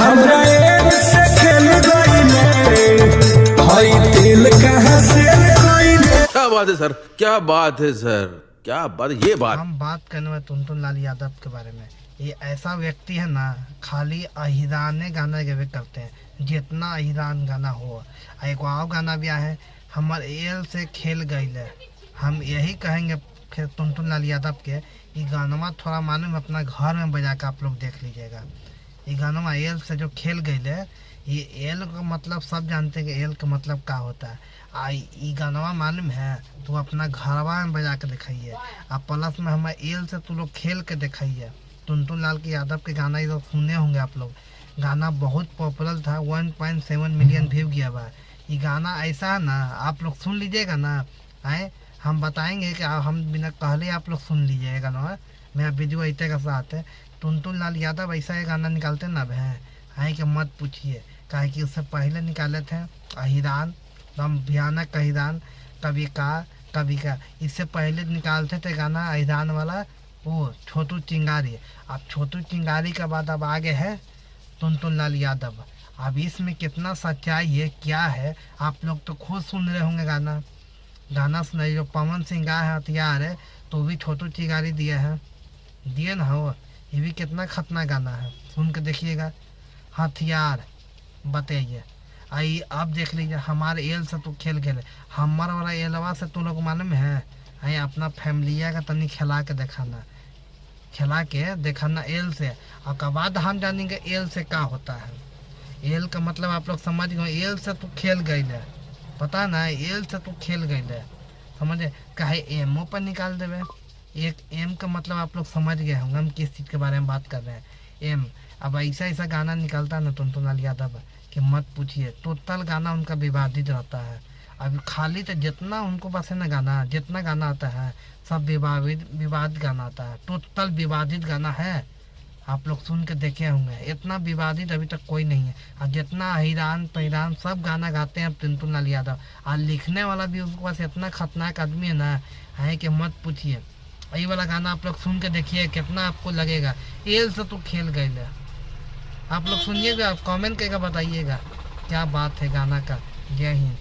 हमरा एल से खेल गइले भाई दिल कहां से गइले। क्या बात है सर, क्या बात है सर, क्या बात है। ये बात हम बात करने में टुनटुन लाल यादव के बारे में। ये ऐसा व्यक्ति है ना, खाली अहिराने गाना गेवे करते हैं, जितना अहिरान गाना हो। एक और गाना भी है, हमर एल से खेल गइले। हम यही कहेंगे फिर टुनटुन लाल यादव के, ये गाना थोड़ा मालूम अपना घर में बजा के आप लोग देख लीजिएगा। ये गाना एल से जो खेल गइले, ये एल का मतलब सब जानते हैं कि एल का मतलब क्या होता है। ये गाना मालूम है तो अपना घरवा में बजा के दिखाइए, और प्लस में हमारे एल से तो लोग खेल के दिखाइए। टुनटुन लाल के यादव के गाना ये लोग सुने होंगे आप लोग। गाना बहुत पॉपुलर था, 1.7 मिलियन व्यू गया हुआ। ये गाना ऐसा है ना, आप लोग सुन लीजिएगा ना, आए हम बताएंगे कि हम बिना कहले आप लोग सुन लीजिएगा ना। मेरा वीडियो ऐसे का साथ है। टुनटुन लाल यादव ऐसा ये गाना निकालते ना भैं, आए कि मत पूछिए। काहे कि उससे पहले निकाले थे अहिरान, एकदम भयानक अहिरान, कभी का। इससे पहले निकालते थे गाना अहिरान वाला वो छोटू चिंगारी। अब छोटू चिंगारी के बाद अब आगे है टुनटुन लाल यादव। अब इसमें कितना सच्चाई है, क्या है, आप लोग तो खुद सुन रहे होंगे। गाना सुनाई जो पवन सिंह गाए हैं हथियार है, तो भी छोटू चिंगारी दिए ना हो। ये भी कितना खतरनाक गाना है, सुन के देखिएगा। हथियार बताइए। आई अब देख लीजिए, हमारे एल से तो खेल खेले, हमार वाला एलवा से तुम लोग मालूम है। आई अपना फैमिलिया का तनी खिला के दिखाना एल से, और के बाद हम जानेंगे एल से क्या होता है। एल का मतलब आप लोग समझ गए, एल से तू खेल गए, पता ना, एल से तू खेल गए, समझे। कहे एमओ पर निकाल देवे। एक एम का मतलब आप लोग समझ गए होंगे हम किस चीज़ के बारे में बात कर रहे हैं, एम। अब ऐसा गाना निकालता है ना टुनटुन लाल यादव कि मत पूछिए। टोटल गाना उनका विवादित रहता है। अब खाली तो जितना उनको बस है ना गाना, जितना गाना आता है सब विवादित गाना आता है। टोटल विवादित गाना है, आप लोग सुन के देखे होंगे। इतना विवादित अभी तक कोई नहीं है। और जितना हिरान पहिरान सब गाना गाते हैं टुनटुन लाल यादव, और लिखने वाला भी उसके पास इतना खतरनाक आदमी है ना, है कि मत पूछिए। यही वाला गाना आप लोग सुन के देखिए, कितना आपको लगेगा एल से तो खेल गए। आप लोग सुनिएगा, कमेंट करके बताइएगा क्या बात है गाना का। जय हिंद।